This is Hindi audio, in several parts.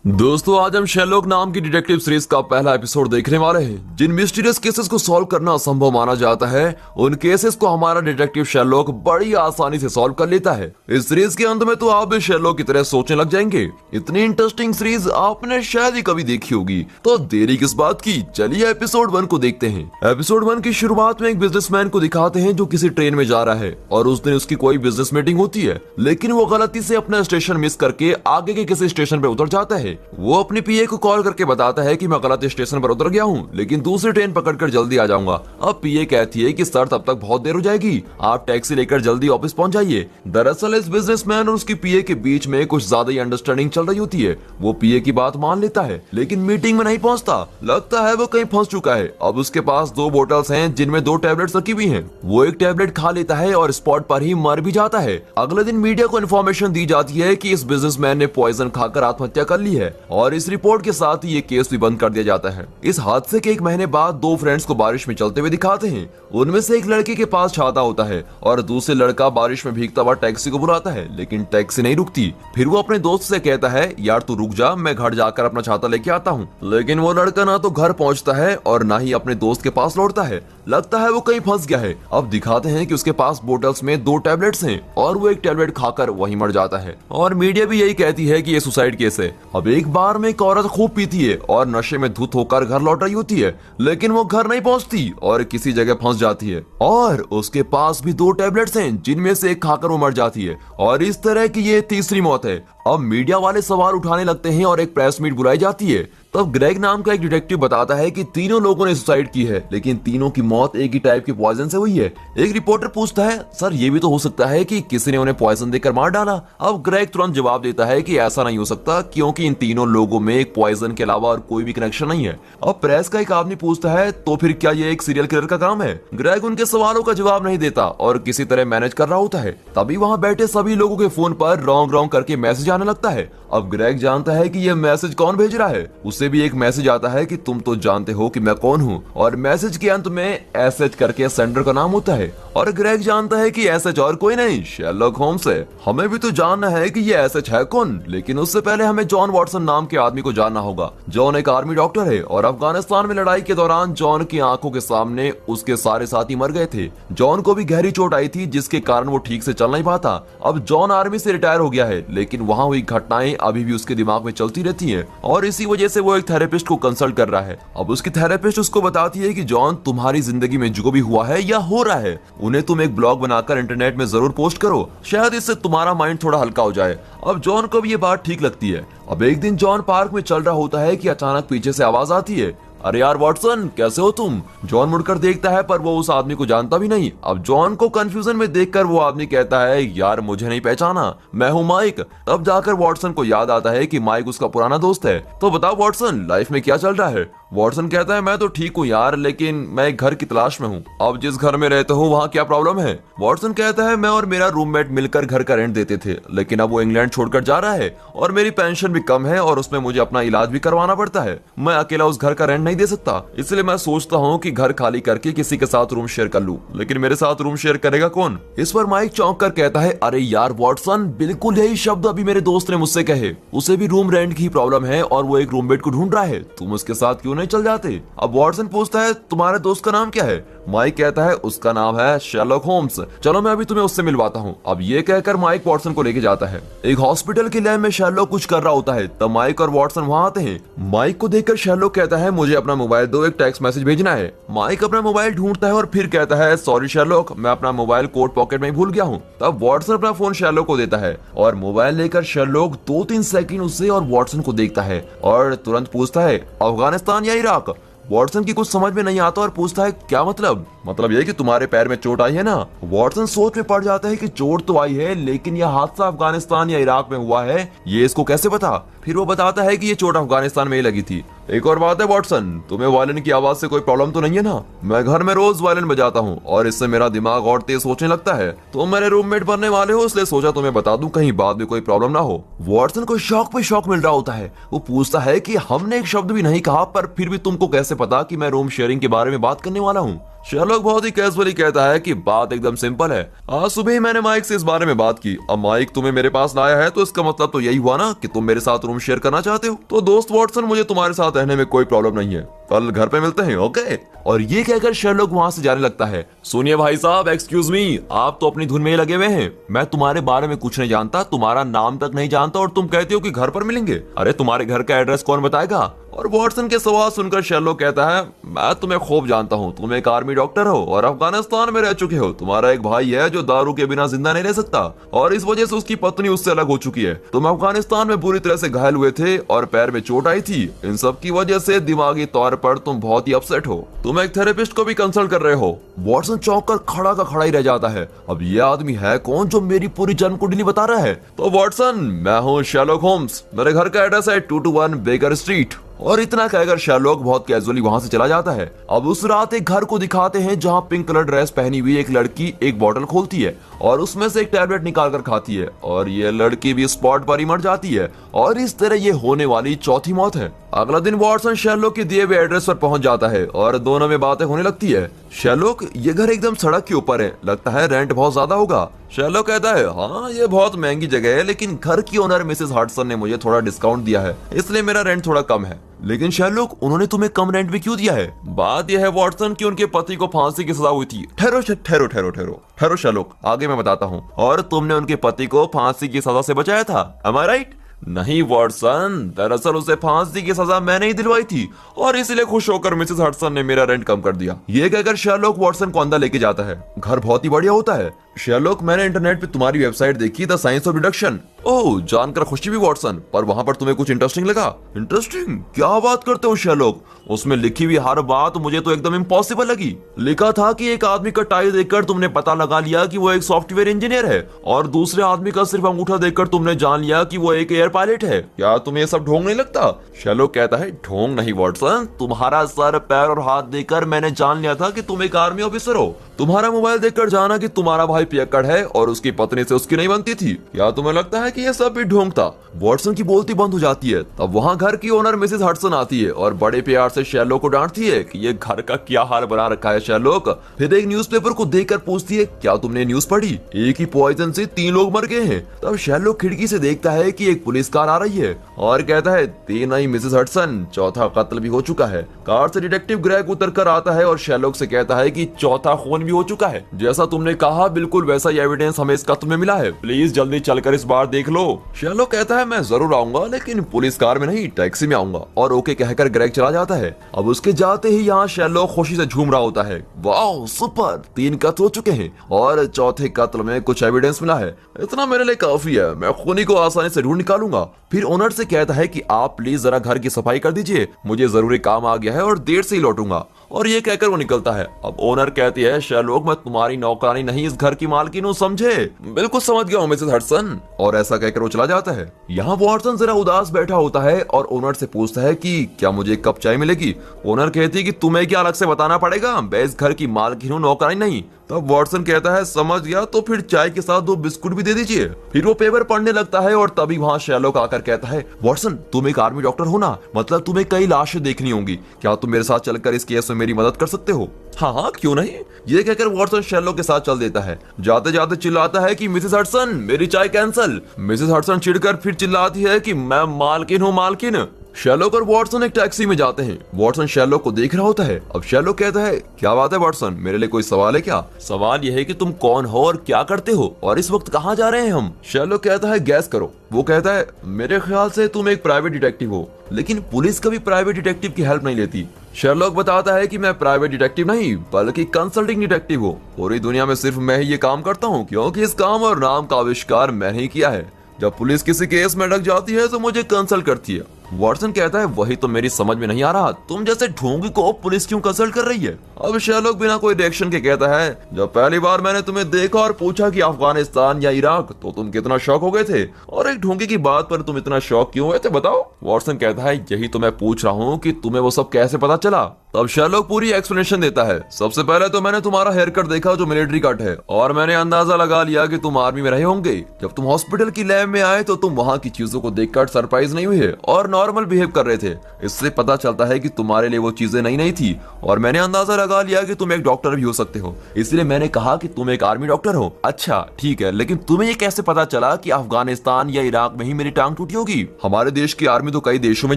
दोस्तों आज हम शेरलॉक नाम की डिटेक्टिव सीरीज का पहला एपिसोड देखने वाले हैं। जिन मिस्टीरियस केसेस को सॉल्व करना असंभव माना जाता है उन केसेस को हमारा डिटेक्टिव शेरलॉक बड़ी आसानी से सॉल्व कर लेता है। इस सीरीज के अंत में तो आप भी शेरलॉक की तरह सोचने लग जाएंगे। इतनी इंटरेस्टिंग सीरीज आपने शायद ही कभी देखी होगी, तो देरी किस बात की, चलिए एपिसोड 1 को देखते हैं। एपिसोड 1 की शुरुआत में एक बिजनेसमैन को दिखाते हैं जो किसी ट्रेन में जा रहा है और उस दिन उसकी कोई बिजनेस मीटिंग होती है, लेकिन वो गलती से अपना स्टेशन मिस करके आगे के किसी स्टेशन पे उतर जाता है। वो अपनी पीए को कॉल करके बताता है कि मैं गलत स्टेशन पर उतर गया हूँ, लेकिन दूसरी ट्रेन पकड़कर जल्दी आ जाऊंगा। अब पीए कहती है कि सर तब तक बहुत देर हो जाएगी, आप टैक्सी लेकर जल्दी ऑफिस पहुंच जाइए। दरअसल इस बिजनेसमैन और उसकी पीए के बीच में कुछ ज्यादा ही अंडरस्टैंडिंग चल रही होती है। वो पीए की बात मान लेता है, लेकिन मीटिंग में नहीं पहुंचता। लगता है वो कहीं फंस चुका है। अब उसके पास 2 बोतल्स हैं जिनमें 2 टैबलेट्स रखी हुई हैं। वो एक टैबलेट खा लेता है और स्पॉट पर ही मर भी जाता है। अगले दिन मीडिया को इन्फॉर्मेशन दी जाती है कि इस बिजनेसमैन ने पॉइजन खाकर आत्महत्या कर ली है और इस रिपोर्ट के साथ ही ये केस भी बंद कर दिया जाता है। इस हादसे के 1 महीने बाद 2 फ्रेंड्स को बारिश में चलते हुए दिखाते हैं। उनमें से एक लड़के के पास छाता होता है और दूसरे लड़का बारिश में भीगता हुआ टैक्सी को बुलाता है, लेकिन टैक्सी नहीं रुकती। फिर वो अपने दोस्त से कहता है, यार तू रुक जा, मैं घर जाकर अपना छाता लेके आता हूँ। लेकिन वो लड़का ना तो घर पहुँचता है और ना ही अपने दोस्त के पास लौटता है। लगता है वो कहीं फंस गया है। अब दिखाते हैं कि उसके पास बोतल्स में 2 टैबलेट्स हैं और वो एक टैबलेट खाकर वहीं मर जाता है। और मीडिया भी यही कहती है कि ये सुसाइड केस है। अब एक बार में एक औरत खूब पीती है और नशे में धुत होकर घर लौट रही होती है, लेकिन वो घर नहीं पहुंचती और किसी जगह फंस जाती है और उसके पास भी 2 टैबलेट्स हैं जिनमें से एक खाकर वो मर जाती है और इस तरह की ये तीसरी मौत है। अब मीडिया वाले सवाल उठाने लगते हैं और एक प्रेस मीट बुलाई जाती है। तब ग्रेग नाम का एक डिटेक्टिव बताता है कि तीनों लोगों ने सुसाइड की है, लेकिन तीनों की मौत एक ही टाइप के पॉइजन से हुई है। एक रिपोर्टर पूछता है, सर ये भी तो हो सकता है कि किसी ने उन्हें पॉइजन देकर मार डाला। अब ग्रेग तुरंत जवाब देता है कि ऐसा नहीं हो सकता, क्योंकि इन तीनों लोगों में एक पॉइजन के अलावा और कोई भी कनेक्शन नहीं है। अब प्रेस का एक आदमी पूछता है, तो फिर क्या ये एक सीरियल किलर का काम है? ग्रेग उनके सवालों का जवाब नहीं देता और किसी तरह मैनेज कर रहा होता है। तभी वहाँ बैठे सभी लोगों के फोन पर रॉन्ग रॉन्ग करके मैसेज आने लगता है। अब ग्रेग जानता है कि ये मैसेज कौन भेज रहा है। उसे भी एक मैसेज आता है कि तुम तो जानते हो कि मैं कौन हूँ, और मैसेज के अंत में एसएच करके सेंडर का नाम होता है। और ग्रेग जानता है कि एसएच और कोई नहीं, शेरलॉक होम्स है। हमें भी तो जानना है कि ये एसएच है कौन, लेकिन उससे पहले हमें जॉन वॉटसन नाम के आदमी को जानना होगा। जॉन एक आर्मी डॉक्टर है और अफगानिस्तान में लड़ाई के दौरान जॉन की आंखों के सामने उसके सारे साथी मर गए थे। जॉन को भी गहरी चोट आई थी जिसके कारण वो ठीक से चल नहीं पाता। अब जॉन आर्मी से रिटायर हो गया है, लेकिन वहाँ हुई घटनाएं अभी भी उसके दिमाग में चलती रहती हैं और इसी वजह से वो एक थेरेपिस्ट को कंसल्ट कर रहा है। अब उसकी थेरेपिस्ट उसको बताती है कि जॉन, तुम्हारी जिंदगी में जो भी हुआ है या हो रहा है उन्हें तुम एक ब्लॉग बनाकर इंटरनेट में जरूर पोस्ट करो, शायद इससे तुम्हारा माइंड थोड़ा हल्का हो जाए। अब जॉन को भी ये बात ठीक लगती है। अब एक दिन जॉन पार्क में चल रहा होता है कि अचानक पीछे से आवाज आती है, अरे यार वॉटसन, कैसे हो तुम? जॉन मुड़कर देखता है पर वो उस आदमी को जानता भी नहीं। अब जॉन को कंफ्यूजन में देखकर वो आदमी कहता है, यार मुझे नहीं पहचाना, मैं हूँ माइक। तब जाकर वॉटसन को याद आता है कि माइक उसका पुराना दोस्त है। तो बताओ वॉटसन, लाइफ में क्या चल रहा है? वॉटसन कहता है, मैं तो ठीक हूँ यार, लेकिन मैं एक घर की तलाश में हूँ। अब जिस घर में रहते हो वहाँ क्या प्रॉब्लम है? वॉटसन कहता है, मैं और मेरा रूममेट मिलकर घर का रेंट देते थे, लेकिन अब वो इंग्लैंड छोड़कर जा रहा है और मेरी पेंशन भी कम है और उसमें मुझे अपना इलाज भी करवाना पड़ता है। मैं अकेला उस घर का रेंट नहीं दे सकता, इसलिए मैं सोचता हूँ कि घर खाली करके किसी के साथ रूम शेयर कर लूं। लेकिन मेरे साथ रूम शेयर करेगा कौन? इस पर माइक चौंक कर कहता है, अरे यार वॉटसन, बिल्कुल यही शब्द अभी मेरे दोस्त ने मुझसे कहे। उसे भी रूम रेंट की प्रॉब्लम है और वो एक रूममेट को ढूंढ रहा है, तुम उसके साथ क्यों नहीं चल जाते? अब वॉटसन पूछता है, तुम्हारे दोस्त का नाम क्या है? माइक कहता है, उसका नाम है शेरलॉक होम्स, चलो मैं अभी तुम्हें उससे मिलवाता हूँ। अब ये कहकर माइक वॉटसन को लेके जाता है। एक हॉस्पिटल की लैब में शेरलॉक कुछ कर रहा होता है, तब माइक और वॉटसन वहाँ आते हैं। माइक को देखकर शेरलॉक कहता है, मुझे अपना मोबाइल दो, एक टेक्स्ट मैसेज भेजना है। माइक अपना मोबाइल ढूंढता है और फिर कहता है, सॉरी शेरलॉक, मैं अपना मोबाइल कोट पॉकेट में भूल गया हूँ। तब वॉटसन अपना फोन शेरलॉक को देता है और मोबाइल लेकर शेरलॉक 2-3 सेकंड उसे और वॉटसन को देखता है और तुरंत पूछता है, अफगानिस्तान या इराक? वॉटसन की कुछ समझ में नहीं आता और पूछता है, क्या मतलब? मतलब ये कि तुम्हारे पैर में चोट आई है ना? वॉटसन सोच में पड़ जाता है कि चोट तो आई है, लेकिन यह हादसा अफगानिस्तान या इराक में हुआ है, ये इसको कैसे पता? फिर वो बताता है कि ये चोट अफगानिस्तान में ही लगी थी। एक और बात है वॉटसन, तुम्हें वायलिन की आवाज से कोई प्रॉब्लम तो नहीं है ना? मैं घर में रोज वायलिन बजाता हूँ और इससे मेरा दिमाग और तेज सोचने लगता है। तुम मेरे रूममेट बनने वाले हो, इसलिए सोचा तुम्हें बता दूं, कहीं बाद में कोई प्रॉब्लम ना हो। वॉटसन को शौक पे शौक मिल रहा होता है। वो पूछता है कि हमने एक शब्द भी नहीं कहा, पर फिर भी तुमको कैसे पता कि मैं रूम शेयरिंग के बारे में बात करने वाला हूँ? शेरलॉक बहुत ही कैजुअली कहता है कि बात एकदम सिंपल है। आज सुबह ही मैंने माइक से इस बारे में बात की। अब माइक तुम्हें मेरे पास लाया है तो इसका मतलब तो यही हुआ ना कि तुम मेरे साथ रूम शेयर करना चाहते हो। तो दोस्त वॉटसन, मुझे तुम्हारे साथ रहने में कोई प्रॉब्लम नहीं है, कल घर पे मिलते हैं, ओके? और ये कहकर शेरलॉक वहां से जाने लगता है। सुनिए भाई साहब, एक्सक्यूज मी, आप तो अपनी धुन में ही लगे हुए हैं। मैं तुम्हारे बारे में कुछ नहीं जानता, तुम्हारा नाम तक नहीं जानता, और तुम कहते हो कि घर पर मिलेंगे। अरे तुम्हारे घर का एड्रेस कौन बताएगा? और वॉटसन के सवाल सुनकर शेरलॉक कहता है, मैं तुम्हें खूब जानता हूँ, तुम एक आर्मी डॉक्टर हो और अफगानिस्तान में रह चुके हो। तुम्हारा एक भाई है जो दारू के बिना जिंदा नहीं रह सकता और इस वजह से उसकी पत्नी उससे अलग हो चुकी है। तुम अफगानिस्तान में बुरी तरह से घायल हुए थे और पैर में चोट आई थी। इन सब की वजह से दिमागी तौर पर तुम बहुत ही अपसेट हो। तुम एक थेरेपिस्ट को भी कंसल्ट कर रहे हो। वॉटसन चौंक कर खड़ा का खड़ा ही रह जाता है। अब ये आदमी है कौन जो मेरी पूरी जन्म कुंडली बता रहा है? तो वॉटसन, मैं हूँ शेरलॉक होम्स, मेरे घर का एड्रेस है 221 बेकर स्ट्रीट। और इतना कहकर शेरलॉक बहुत कैजुअली वहां से चला जाता है। अब उस रात एक घर को दिखाते हैं जहां पिंक कलर ड्रेस पहनी हुई एक लड़की एक बोतल खोलती है और उसमें से एक टैबलेट निकाल कर खाती है और ये लड़की भी स्पॉट पर ही मर जाती है और इस तरह ये होने वाली चौथी मौत है। अगला दिन वॉटसन शेरलॉक के दिए हुए एड्रेस पर पहुंच जाता है और दोनों में बातें होने लगती है। शेरलॉक, ये घर एकदम सड़क के ऊपर है, लगता है रेंट बहुत ज्यादा होगा। शेरलॉक कहता है, हाँ ये बहुत महंगी जगह है, लेकिन घर की ओनर मिसेस हडसन ने मुझे थोड़ा डिस्काउंट दिया है, इसलिए मेरा रेंट थोड़ा कम है। लेकिन शेरलॉक, उन्होंने तुम्हें कम रेंट भी क्यों दिया है? बात यह है वॉटसन कि उनके पति को फांसी की सजा हुई थी। ठहरो ठहरो ठहरो ठहरो ठहरो शेरलॉक, आगे मैं बताता हूँ। और तुमने उनके पति को फांसी की सजा से बचाया था, एम आई राइट? नहीं वॉटसन, दरअसल उसे फांसी की सजा मैंने ही दिलवाई थी और इसलिए खुश होकर मिसेस हडसन ने मेरा रेंट कम कर दिया। ये कहकर शेरलॉक वॉटसन को अंदर लेके जाता है। घर बहुत ही बढ़िया होता है। शेरलॉक, मैंने इंटरनेट पे तुम्हारी वेबसाइट देखी, द साइंस ऑफ डिडक्शन। ओह, जानकर खुशी भी वॉटसन, पर वहां पर तुम्हें कुछ इंटरेस्टिंग लगा? इंटरेस्टिंग? क्या बात करते हो शेरलॉक? उसमें लिखी हुई हर बात मुझे तो एकदम इम्पॉसिबल लगी। लिखा था कि एक आदमी का टाई देखकर तुमने पता लगा लिया कि वो एक सॉफ्टवेयर इंजीनियर है और दूसरे आदमी का सिर्फ अंगूठा देखकर तुमने जान लिया कि वो एक एयर पायलट है। क्या तुम्हें ये सब ढोंग नहीं लगता? शेरलॉक कहता है, ढोंग नहीं वॉटसन, तुम्हारा सर, पैर और हाथ देखकर मैंने जान लिया था कि तुम एक आर्मी ऑफिसर हो। तुम्हारा मोबाइल देखकर जाना कि तुम्हारा भाई पियक्कड़ है और उसकी पत्नी से उसकी नहीं बनती थी। क्या तुम्हें लगता है कि ये सब भी ढोंग था? वॉटसन की बोलती बंद हो जाती है। तब वहाँ घर की ओनर मिसेस हडसन आती है और बड़े प्यार से शेरलॉक को डांटती है कि ये घर का क्या हाल बना रखा है शेरलॉक। फिर एक न्यूज़पेपर को देखकर पूछती है, क्या तुमने न्यूज पढ़ी? एक ही पॉइजन से 3 लोग मर गए हैं। तब शेरलॉक खिड़की से देखता है कि एक पुलिस कार आ रही है और कहता है, 3 नहीं मिसेस हडसन, चौथा कत्ल भी हो चुका है। कार से डिटेक्टिव ग्रेग उतर कर आता है और शेरलॉक से कहता है कि चौथा खून भी हो चुका है। जैसा तुमने कहा बिल्कुल वैसा ही एविडेंस हमें इस कत्ल में मिला है, प्लीज जल्दी चलकर इस बार देख लो। शेरलॉक कहता है, मैं जरूर आऊंगा, लेकिन पुलिस कार में नहीं, टैक्सी में आऊंगा। और ओके कहकर ग्रेग चला जाता है। अब उसके जाते ही यहाँ शेरलॉक खुशी से झूम रहा होता है। वाह सुपर, 3 कत्ल हो चुके हैं और चौथे कत्ल में कुछ एविडेंस मिला है। इतना मेरे लिए काफी है, मैं खूनी को आसानी से ढूंढ निकालूंगा। फिर ओनर से कहता है कि आप प्लीज जरा घर की सफाई कर दीजिए, मुझे जरूरी काम आ गया है और देर से ही लौटूंगा। और ये कहकर वो निकलता है। अब ओनर कहती है, शेरलॉक मैं तुम्हारी नौकरानी नहीं, इस घर की मालकिन हूँ, समझे? बिल्कुल समझ गया हूँ मिसेस हडसन। और ऐसा कहकर वो चला जाता है। यहाँ वॉटसन जरा उदास बैठा होता है और ओनर से पूछता है कि क्या मुझे एक कप चाय मिलेगी? ओनर कहती है कि तुम्हें क्या अलग से बताना पड़ेगा, मैं इस घर की मालकिन हूँ, नौकरानी नहीं। तब वॉटसन कहता है, समझ गया, तो फिर चाय के साथ 2 बिस्कुट भी दे दीजिए। फिर वो पेपर पढ़ने लगता है और तभी वहाँ शेरलॉक आकर कहता है, वॉटसन तुम एक आर्मी डॉक्टर हो ना, मतलब तुम्हें कई लाशें देखनी होंगी, क्या तुम मेरे साथ चलकर इस केस में मेरी मदद कर सकते हो? हाँ हाँ क्यों नहीं। ये कहकर वॉटसन शेरलॉक के साथ चल देता है। जाते जाते चिल्लाता है कि मिसेस हडसन मेरी चाय कैंसल। मिसेस हडसन चिढ़कर फिर चिल्लाती है कि मैं मालकिन हूँ, मालकिन। शेरलॉक और वॉटसन एक टैक्सी में जाते हैं। वॉटसन शेरलॉक को देख रहा होता है। अब शेरलॉक कहता है, क्या बात है वॉटसन, मेरे लिए कोई सवाल है क्या? सवाल यह है कि तुम कौन हो और क्या करते हो और इस वक्त कहाँ जा रहे हैं हम? शेरलॉक कहता है, गैस करो। वो कहता है, मेरे ख्याल से तुम एक प्राइवेट डिटेक्टिव हो, लेकिन पुलिस कभी प्राइवेट डिटेक्टिव की हेल्प नहीं लेती। शेरलॉक बताता है कि मैं प्राइवेट डिटेक्टिव नहीं बल्कि कंसल्टिंग डिटेक्टिव हूँ। पूरी दुनिया में सिर्फ मैं ही ये काम करता हूँ क्योंकि इस काम और नाम का आविष्कार मैंने ही किया है। जब पुलिस किसी केस में अटक जाती है तो मुझे कंसल्ट करती है वॉटसन कहता है वही तो मेरी समझ में नहीं आ रहा, तुम जैसे ढोंगी को पुलिस क्यों कंसल्ट कर रही है। अब शेरलॉक बिना कोई रिएक्शन के कहता है जब पहली बार मैंने तुम्हें देखा और पूछा कि अफगानिस्तान या इराक तो तुम कितना शॉक हो गए थे, और एक ढोंगी की बात पर तुम इतना शॉक क्यों हुए थे बताओ। वॉटसन कहता है यही तो मैं पूछ रहा हूँ कि तुम्हें वो सब कैसे पता चला। तब शेरलॉक पूरी एक्सप्लेनेशन देता है, सबसे पहले तो मैंने तुम्हारा हेयर कट देखा जो मिलिट्री कट है, और मैंने अंदाजा लगा लिया कि तुम आर्मी में रहे होंगे। जब तुम हॉस्पिटल की लैब में आए तो तुम वहाँ की चीजों को देखकर सरप्राइज नहीं हुए और नॉर्मल बिहेव कर रहे थे। इससे पता चलता है कि तुम्हारे लिए वो चीजें नई नहीं थी, और मैंने अंदाजा लगा लिया कि तुम एक डॉक्टर भी हो सकते हो, इसलिए मैंने कहा कि तुम एक आर्मी डॉक्टर हो। अच्छा ठीक है, लेकिन तुम्हें ये कैसे पता चला कि अफगानिस्तान या इराक में ही मेरी टांग टूटी होगी? हमारे देश की आर्मी तो कई देशों में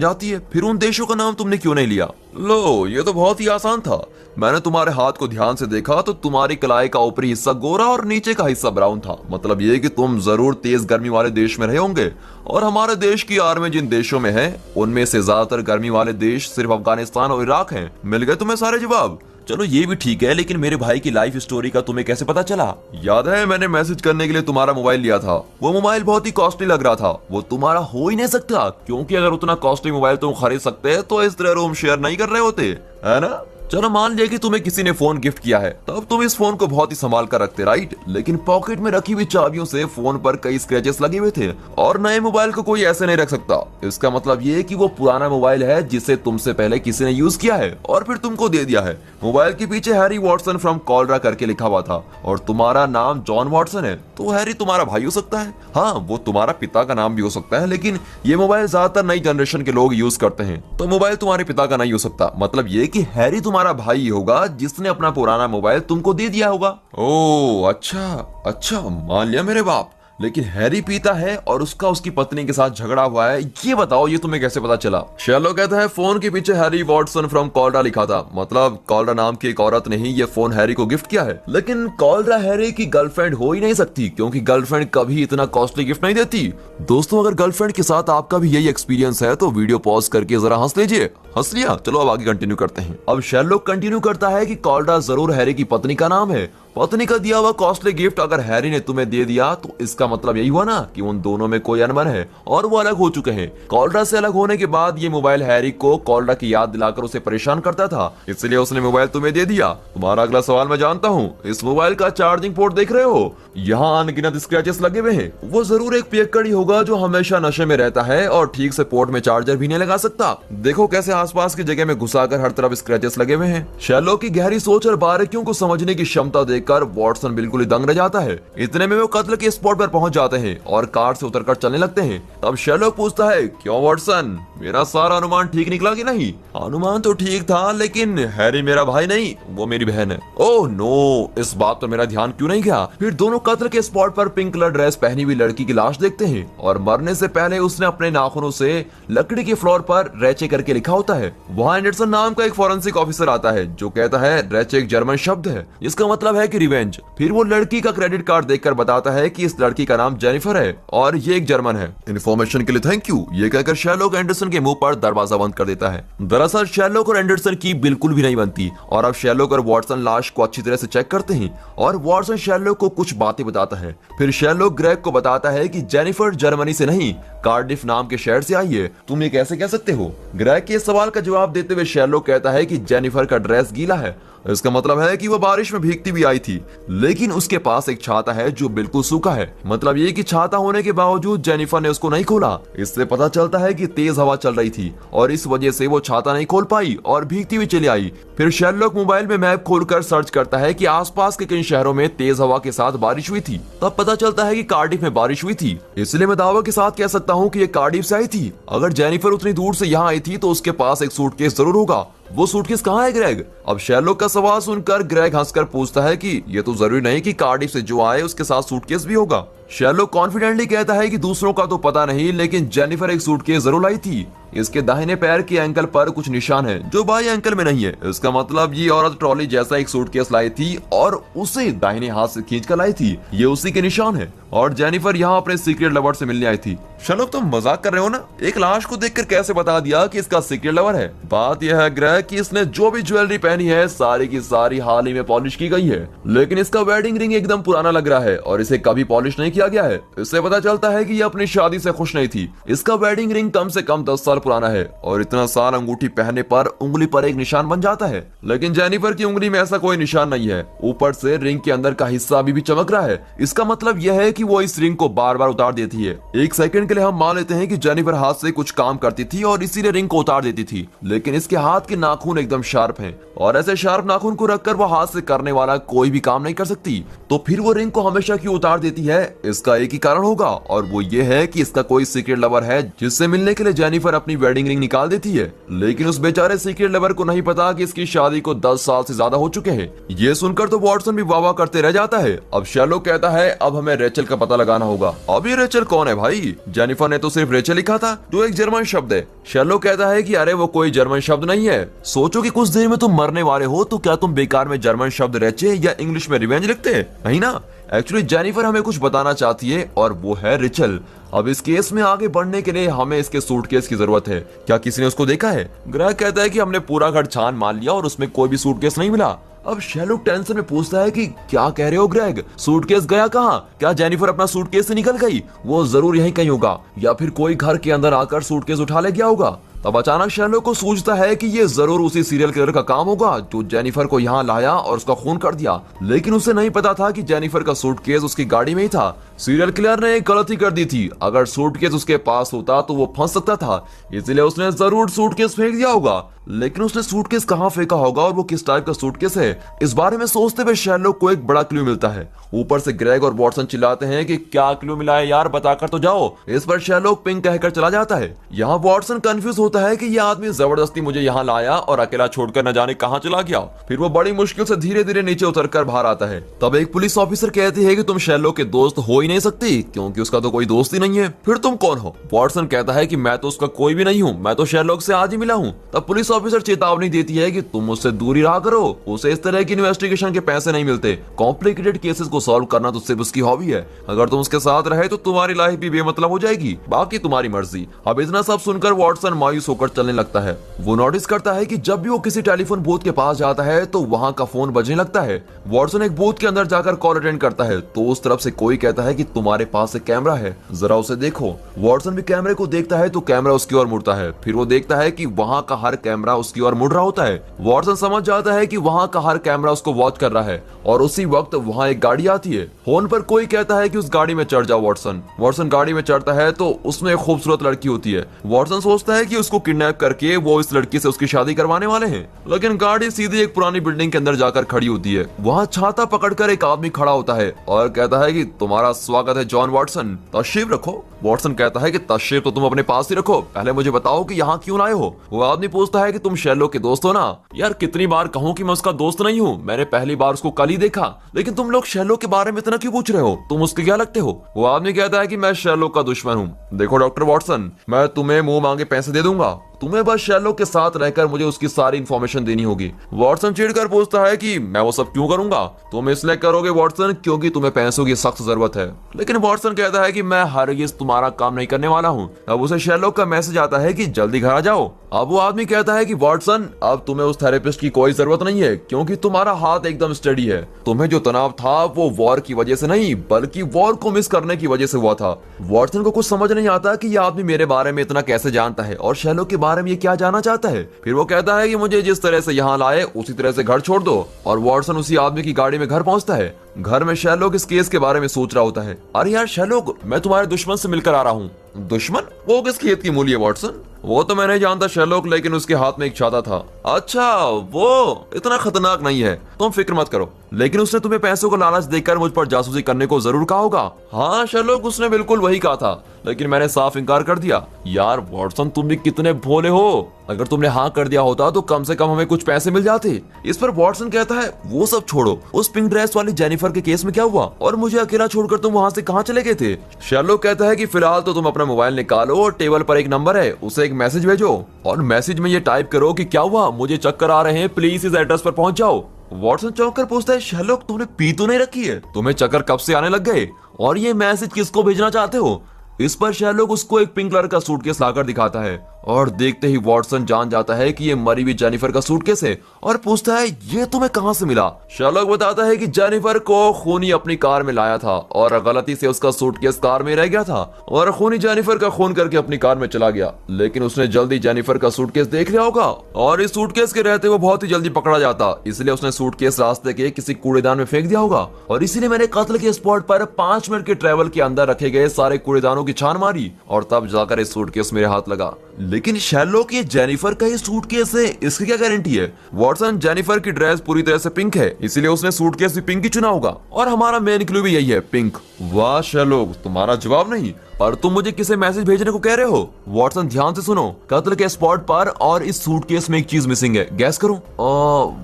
जाती है, फिर उन देशों का नाम तुमने क्यों नहीं लिया? लो ये तो बहुत ही आसान था, मैंने तुम्हारे हाथ को ध्यान से देखा तो तुम्हारी कलाई का ऊपरी हिस्सा गोरा और नीचे का हिस्सा ब्राउन था, मतलब ये कि तुम जरूर तेज गर्मी वाले देश में रहे होंगे, और हमारे देश की आर्मी जिन देशों में है उनमें से ज्यादातर गर्मी वाले देश सिर्फ अफगानिस्तान और इराक हैं। मिल गए तुम्हें सारे जवाब? चलो ये भी ठीक है, लेकिन मेरे भाई की लाइफ स्टोरी का तुम्हें कैसे पता चला? याद है मैंने मैसेज करने के लिए तुम्हारा मोबाइल लिया था, वो मोबाइल बहुत ही कॉस्टली लग रहा था, वो तुम्हारा हो ही नहीं सकता, क्योंकि अगर उतना कॉस्टली मोबाइल तुम खरीद सकते तो इस तरह रूम शेयर नहीं कर रहे होते, है ना? चलो मान लिया कि तुम्हें किसी ने फोन गिफ्ट किया है, तब तुम इस फोन को बहुत ही संभाल कर रखते, राइट? लेकिन पॉकेट में रखी हुई चाबियों से फोन पर कई स्क्रैचेस लगे हुए थे, और नए मोबाइल को कोई ऐसे नहीं रख सकता। इसका मतलब ये कि वो पुराना मोबाइल है जिसे तुमसे पहले किसी ने यूज किया है और फिर तुमको दे दिया है। मोबाइल के पीछे हैरी वॉटसन फ्रॉम कॉलरा करके लिखा हुआ था, और तुम्हारा नाम जॉन वॉटसन है, तो हैरी तुम्हारा भाई हो सकता है। हाँ वो तुम्हारा पिता का नाम भी हो सकता है, लेकिन ये मोबाइल ज्यादातर नई जनरेशन के लोग यूज करते हैं, तो मोबाइल तुम्हारे पिता का नहीं हो सकता। मतलब ये कि हैरी तुम्हारा भाई होगा जिसने अपना पुराना मोबाइल तुमको दे दिया होगा। ओह अच्छा मान लिया मेरे बाप, लेकिन हैरी पीता है और उसका उसकी पत्नी के साथ झगड़ा हुआ है, ये बताओ ये तुम्हें कैसे पता चला? शेरलॉक कहता है फोन के पीछे हैरी वॉटसन फ्रॉम कॉलरा लिखा था, मतलब कॉलरा नाम की एक औरत ने ही ये फोन हैरी को गिफ्ट किया है। लेकिन कॉलरा हैरी की गर्लफ्रेंड हो ही नहीं सकती, क्योंकि गर्लफ्रेंड कभी इतना कॉस्टली गिफ्ट नहीं देती। दोस्तों अगर गर्लफ्रेंड के साथ आपका भी यही एक्सपीरियंस है तो वीडियो पॉज करके जरा हंस लीजिए। हंस लिया? चलो अब आगे कंटिन्यू करते हैं। अब शेरलॉक कंटिन्यू करता है कि कॉलरा जरूर हैरी की पत्नी का नाम है। पत्नी का दिया हुआ कॉस्टली गिफ्ट अगर हैरी ने तुम्हें दे दिया तो इसका मतलब यही हुआ ना कि उन दोनों में कोई अनबन है और वो अलग हो चुके हैं। कॉलरा से अलग होने के बाद ये मोबाइल हैरी को कॉलरा की याद दिलाकर उसे परेशान करता था, इसलिए उसने मोबाइल तुम्हें दे दिया। तुम्हारा अगला सवाल मैं जानता हूँ, इस मोबाइल का चार्जिंग पोर्ट देख रहे हो? यहाँ अनगिनत स्क्रैचेस लगे हुए हैं, वो जरूर एक पियक्कड़ होगा जो हमेशा नशे में रहता है और ठीक से पोर्ट में चार्जर भी नहीं लगा सकता। देखो कैसे आसपास की जगह में घुसाकर हर तरफ स्क्रैचेस लगे हुए हैं। शेरलॉक की गहरी सोच और बारीकियों को समझने की क्षमता देखकर वॉटसन बिल्कुल ही दंग रह जाता है। इतने में वो कत्ल के स्पॉट पर पहुंच जाते हैं और कार से उतरकर चलने लगते हैं। तब शेरलॉक पूछता है क्यों वॉटसन, मेरा सारा अनुमान ठीक निकला कि नहीं? अनुमान तो ठीक था, लेकिन हैरी मेरा भाई नहीं, वो मेरी बहन है। ओह नो, इस बात पर मेरा ध्यान क्यों नहीं गया? फिर दोनों कत्ल के स्पॉट पर पिंक कलर ड्रेस पहनी हुई लड़की की लाश देखते हैं, और मरने से पहले उसने अपने नाखूनों से लकड़ी के फ्लोर पर रैचे करके लिखा होता है। वहाँ एंडरसन नाम का एक फॉरेंसिक ऑफिसर आता है जो कहता है रैचे एक जर्मन शब्द है जिसका मतलब है कि रिवेंज। फिर वो लड़की का क्रेडिट कार्ड देखकर बताता है कि इस लड़की का नाम जेनिफर है और ये एक जर्मन है। इन्फॉर्मेशन के लिए थैंक यू, ये कहकर शेरलॉक एंडरसन के मुंह पर दरवाजा बंद कर देता है। दरअसल शेरलॉक और एंडरसन की बिल्कुल भी नहीं बनती, और अब शेरलॉक और वॉटसन लाश को अच्छी तरह से चेक करते हैं और वॉटसन शेरलॉक को कुछ बातें बताता है। फिर शेरलॉक ग्रेग को बताता है कि जेनिफर जर्मनी से नहीं कार्डिफ नाम के शहर से आई है। तुम ये कैसे कह सकते हो? ग्रेग के सवाल का जवाब देते हुए शेरलॉक कहता है कि जेनिफर का ड्रेस गीला है, इसका मतलब है कि वो बारिश में भीगती भी आई थी, लेकिन उसके पास एक छाता है जो बिल्कुल सूखा है। मतलब ये कि छाता होने के बावजूद जेनिफर ने उसको नहीं खोला। इससे पता चलता है कि तेज हवा चल रही थी और इस वजह से वो छाता नहीं खोल पाई और भीगती हुई चली आई। फिर शेरलॉक मोबाइल में मैप खोलकर सर्च करता है कि आसपास के किन शहरों में तेज हवा के साथ बारिश हुई थी। तब पता चलता है कि कार्डिफ में बारिश हुई थी, इसलिए मैं दावा के साथ कह सकता हूँ कि ये कार्डिफ से आई थी। अगर जेनिफर उतनी दूर से यहाँ आई थी तो उसके पास एक सूटकेस जरूर होगा। वो सूटकेस कहाँ है ग्रेग? अब शेरलॉक का सवाल सुनकर ग्रेग हंसकर पूछता है कि ये तो जरूरी नहीं कि कार्डिफ से जो आए उसके साथ सूटकेस भी होगा। शेरलॉक कॉन्फिडेंटली कहता है कि दूसरों का तो पता नहीं, लेकिन जेनिफर एक सूटकेस जरूर लाई थी। इसके दाहिने पैर के एंकल पर कुछ निशान है जो बाएं एंकल में नहीं है। इसका मतलब ये औरत ट्रॉली जैसा एक सूटकेस लाई थी और उसे दाहिने हाथ से खींच कर लाई थी, ये उसी के निशान है। और जेनिफर यहाँ अपने सीक्रेट लवर से मिलने आई थी। शर्लॉक तुम मजाक कर रहे हो ना? एक लाश को देखकर कैसे बता दिया कि इसका सीक्रेट लवर है? बात यह है ग्रेग कि इसने जो भी ज्वेलरी पहनी है सारी की सारी हाल ही में पॉलिश की गई है, लेकिन इसका वेडिंग रिंग एकदम पुराना लग रहा है और इसे कभी पॉलिश नहीं किया गया है। इससे पता चलता है कि ये अपनी शादी से खुश नहीं थी। इसका वेडिंग रिंग कम से कम 10 साल पुराना है और इतना साल अंगूठी पहनने पर उंगली पर एक निशान बन जाता है, लेकिन जेनिफर की उंगली में ऐसा कोई निशान नहीं है। ऊपर से रिंग के अंदर का हिस्सा अभी भी चमक रहा है। इसका मतलब यह है कि वो इस रिंग को बार बार उतार देती है। एक सेकंड के लिए हम मान लेते हैं कि जेनिफर हाथ से कुछ काम करती थी और इसीलिए रिंग को उतार देती थी, लेकिन इसके हाथ के नाखून एकदम शार्प हैं और ऐसे शार्प नाखून को रखकर वो हाथ से करने वाला कोई भी काम नहीं कर सकती। तो फिर वो रिंग को हमेशा क्यों उतार देती है? इसका एक ही कारण होगा और वो ये है कि इसका कोई सीक्रेट लवर है जिससे मिलने के लिए जेनिफर अपनी वेडिंग रिंग निकाल देती है, लेकिन उस बेचारे सीक्रेट लवर को नहीं पता कि इसकी शादी को 10 साल से ज्यादा हो चुके हैं। ये सुनकर तो वॉटसन भी वाह वाह करते रह जाता है। अब शर्लॉक कहता है अब हमें रेचल का पता लगाना होगा। अब ये रेचल कौन है भाई? जेनिफर ने तो सिर्फ रेचल लिखा था जो एक जर्मन शब्द है। शर्लॉक कहता है कि अरे वो कोई जर्मन शब्द नहीं है। सोचो कि कुछ देर में तुम मरने वाले हो तो क्या तुम बेकार में जर्मन शब्द रेचे या इंग्लिश में रिवेंज लिखते हैं? नहीं ना। एक्चुअली जेनिफर हमें कुछ बताना चाहती है और वो है रिचल। अब इस केस में आगे बढ़ने के लिए हमें इसके सूटकेस की जरूरत है। क्या किसी ने उसको देखा है? ग्रेग कहता है कि हमने पूरा घर छान मान लिया और उसमें कोई भी सूटकेस नहीं मिला। अब शर्लॉक टेंशन में पूछता है कि क्या कह रहे हो ग्रेग? सूटकेस गया कहाँ? क्या जेनिफर अपना सूटकेस से निकल गई? वो जरूर यहीं कहीं होगा या फिर कोई घर के अंदर आकर सूटकेस उठा ले गया होगा। तब अचानक शर्लॉक को सूझता है कि ये जरूर उसी सीरियल किलर का काम होगा जो जेनिफर को यहाँ लाया और उसका खून कर दिया, लेकिन उसे नहीं पता था कि जेनिफर का सूटकेस उसकी गाड़ी में ही था। सीरियल किलर ने एक गलती कर दी थी। अगर सूटकेस उसके पास होता तो वो फंस सकता था, इसलिए उसने जरूर सूटकेस फेंक दिया होगा, लेकिन उसने सूटकेस कहाँ फेंका होगा और वो किस टाइप का सूटकेस है? इस बारे में सोचते हुए शर्लॉक को एक बड़ा क्लू मिलता है। ऊपर से ग्रेग और वॉटसन चिल्लाते हैं कि क्या क्लू मिला है यार, बताकर तो जाओ। इस पर शर्लॉक पिंक कहकर चला जाता है। यहाँ वॉटसन कंफ्यूज होता है कि यह आदमी जबरदस्ती मुझे यहाँ लाया और अकेला छोड़कर न जाने कहाँ चला गया। फिर वो बड़ी मुश्किल से धीरे धीरे नीचे उतरकर बाहर आता है। तब एक पुलिस ऑफिसर कहती है कि तुम शर्लॉक के दोस्त हो ही नहीं सकती क्योंकि उसका तो कोई दोस्त ही नहीं है। फिर तुम कौन हो? वॉटसन कहता है कि मैं तो उसका कोई भी नहीं हूँ, मैं तो शर्लॉक से आज ही मिला हूँ। तब पुलिस ऑफिसर चेतावनी देती है कि तुम उससे दूरी रहा करो, उसे इस तरह की इन्वेस्टिगेशन के पैसे नहीं मिलते। कॉम्प्लिकेटेड केसेस को सॉल्व करना तो सिर्फ उसकी हॉबी है। अगर तुम उसके साथ रहे तो तुम्हारी लाइफ भी बेमतलब हो जाएगी, बाकी तुम्हारी मर्जी। अब इतना सब सुनकर वॉटसन मायूस होकर चलने लगता है। वो नोटिस करता है कि जब भी वो किसी टेलीफोन बूथ के पास जाता है तो वहां का फोन बजने लगता है। वॉटसन एक बूथ के अंदर जाकर कॉल अटेंड करता है तो उस तरफ से कोई कहता है कि तुम्हारे पास एक कैमरा है, जरा उसे देखो। वॉटसन भी कैमरे को देखता है तो कैमरा उसकी ओर मुड़ता है। फिर वो देखता है कि वहां का हर कैमरा उसकी ओर मुड़ रहा होता है। वॉटसन समझ जाता है कि वहां का हर कैमरा उसको वॉच कर रहा है और उसी वक्त वहां एक गाड़ी आती है। फोन पर कोई कहता है कि उस गाड़ी में चढ़ जाओ वॉटसन गाड़ी में चढ़ता है तो उसमें एक खूबसूरत लड़की होती है। वॉटसन सोचता है कि उसको किडनैप करके वो इस लड़की से उसकी शादी करवाने वाले हैं, लेकिन गाड़ी सीधे एक पुरानी बिल्डिंग के अंदर जाकर खड़ी होती है। वहाँ छाता पकड़कर एक आदमी खड़ा होता है और कहता है कि तुम्हारा स्वागत है जॉन वॉटसन, तशरीफ रखो। वॉटसन कहता है कि तशरीफ तो तुम अपने पास ही रखो, पहले मुझे बताओ कि यहाँ क्यों आए हो। वो आदमी पूछता है कि तुम शर्लॉक के दोस्त हो ना? यार कितनी बार कहूँ कि मैं उसका दोस्त नहीं हूँ, मैंने पहली बार उसको कल ही देखा, लेकिन तुम लोग शर्लॉक के बारे में इतना क्यों पूछ रहे हो? तुम उसके क्या लगते हो? वो आदमी कहता है कि मैं शर्लॉक का दुश्मन हूँ। देखो डॉक्टर वॉटसन, मैं तुम्हें मुंह मांगे पैसे दे दूंगा, तुम्हें बस शर्लॉक के साथ रहकर मुझे उसकी सारी इन्फॉर्मेशन देनी होगी। वॉटसन चिढ़कर पूछता है कि मैं वो सब क्यों करूंगा? तुम इसलिए करोगे वॉटसन क्योंकि तुम्हें पैसों की सख्त जरूरत है। लेकिन वॉटसन कहता है कि मैं हरगिज तुम्हारा काम नहीं करने वाला हूँ। अब उसे शर्लॉक का मैसेज आता है कि जल्दी घर आ जाओ। अब वो आदमी कहता है कि वॉटसन अब तुम्हें उस थेरेपिस्ट की कोई जरूरत नहीं है क्योंकि तुम्हारा हाथ एकदम स्टडी है। तुम्हें जो तनाव था वो वॉर की वजह से नहीं बल्कि वॉर को मिस करने की वजह से हुआ था। वॉटसन को कुछ समझ नहीं आता कि यह आदमी मेरे बारे में इतना कैसे जानता है और शर्लॉक के बारे में ये क्या जाना चाहता है। फिर वो कहता है कि मुझे जिस तरह से यहाँ लाए उसी तरह से घर छोड़ दो और वॉटसन उसी आदमी की गाड़ी में घर पहुंचता है। घर में शर्लॉक इस केस के बारे में सोच रहा होता है। अरे यार शर्लॉक, मैं तुम्हारे दुश्मन से मिलकर आ रहा हूँ। दुश्मन? वो किस खेत की मूली है वॉटसन? वो तो मैं नहीं जानता शर्लॉक, लेकिन उसके हाथ में एक छाता था। अच्छा, वो इतना खतरनाक नहीं है, तुम फिक्र मत करो। लेकिन उसने तुम्हें पैसों को लालच देकर मुझ पर जासूसी करने को जरूर कहा होगा। हाँ शर्लॉक, उसने बिल्कुल वही कहा था, लेकिन मैंने साफ इनकार कर दिया। यार वॉटसन, तुम भी कितने भोले हो। अगर तुमने हाँ कर दिया होता तो कम से कम हमें कुछ पैसे मिल जाते। इस पर वॉटसन कहता है वो सब छोड़ो, उस पिंक ड्रेस वाली जेनिफर के केस में क्या हुआ और मुझे अकेला छोड़कर तुम वहाँ से कहाँ चले गए थे? शर्लॉक कहता है कि फिलहाल तो तुम अपना मोबाइल निकालो और टेबल पर एक नंबर है, उसे एक मैसेज भेजो और मैसेज में ये टाइप करो कि क्या हुआ, मुझे चक्कर आ रहे हैं, प्लीज इस एड्रेस पर पहुंच जाओ। वॉटसन चौंक कर पूछता है शर्लॉक, तुमने पी तो नहीं रखी है? तुम्हें चक्कर कब से आने लग गए? और ये मैसेज किसको भेजना चाहते हो? इस पर शेरलॉक उसको एक पिंक कलर का सूटकेस लाकर दिखाता है और देखते ही वॉटसन जान जाता है कि ये मरी हुई जेनिफर का सूटकेस है और पूछता है ये तुम्हें कहां से मिला? शेरलॉक बताता है कि जेनिफर को खूनी अपनी कार में लाया था और गलती से उसका सूटकेस कार में रह गया था और खूनी जेनिफर का खून करके अपनी कार में चला गया, लेकिन उसने जल्दी जेनिफर का सूटकेस देख लिया होगा और इस सूटकेस के रहते वो बहुत ही जल्दी पकड़ा जाता, इसलिए उसने सूटकेस रास्ते के किसी कूड़ेदान में फेंक दिया होगा और इसीलिए मैंने कत्ल के स्पॉट पर 5 मिनट के ट्रेवल के अंदर रखे गए सारे कूड़ेदानों की छान मारी और तब जाकर इस सूटकेस मेरे हाथ लगा। लेकिन शेरलॉक ये जेनिफर का ही सूटकेस है, इसकी क्या गारंटी है? वॉटसन, जेनिफर की ड्रेस पूरी तरह से पिंक है, इसीलिए उसने सूटकेस भी पिंक ही चुना होगा और हमारा मेन क्लू भी यही है, पिंक। वाह शेरलॉक, तुम्हारा जवाब नहीं, पर तुम मुझे किसे मैसेज भेजने को कह रहे हो? वॉटसन ध्यान से सुनो, कत्ल के स्पॉट पर और इस सूटकेस में एक चीज मिसिंग है, गैस करो।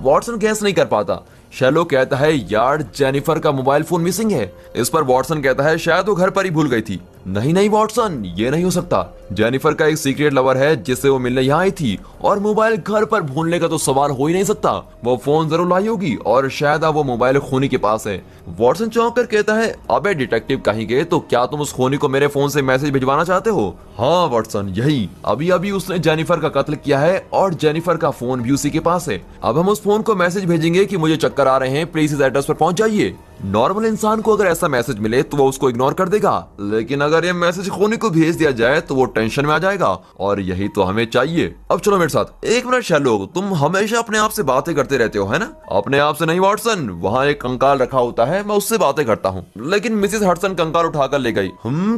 वॉटसन गैस नहीं कर पाता। शेरलॉक कहता है यार जेनिफर का मोबाइल फोन मिसिंग है। इस पर वॉटसन कहता है शायद वो घर पर ही भूल गई थी। नहीं नहीं वॉटसन, ये नहीं हो सकता। जेनिफर का एक सीक्रेट लवर है जिससे वो मिलने यहाँ आई थी और मोबाइल घर पर भूलने का तो सवाल हो ही नहीं सकता। वो फोन जरूर लाई होगी और शायद अब वो मोबाइल खूनी के पास है। वॉटसन चौंक कर कहता है अबे डिटेक्टिव कहीं गए, तो क्या तुम उस खूनी को मेरे फोन से मैसेज भिजवाना चाहते हो? हाँ वॉटसन, यही, अभी अभी उसने जेनिफर का कत्ल किया है और जेनिफर का फोन भी उसी के पास है। अब हम उस फोन को मैसेज भेजेंगे कि मुझे चक्कर आ रहे हैं, प्लीज इस एड्रेस पर पहुंच जाइए। नॉर्मल इंसान को अगर ऐसा मैसेज मिले तो वो उसको इग्नोर कर देगा, लेकिन अगर ये मैसेज खूनी को भेज दिया जाए तो वो टेंशन में आ जाएगा और यही तो हमें चाहिए। अब चलो मेरे साथ। एक मिनट शेरलॉक, तुम हमेशा अपने आप से बातें करते रहते हो है ना? अपने आप से नहीं वॉटसन, वहाँ एक कंकाल रखा होता है, मैं उससे बातें करता हूँ। लेकिन मिसेस हडसन कंकाल उठाकर ले गई।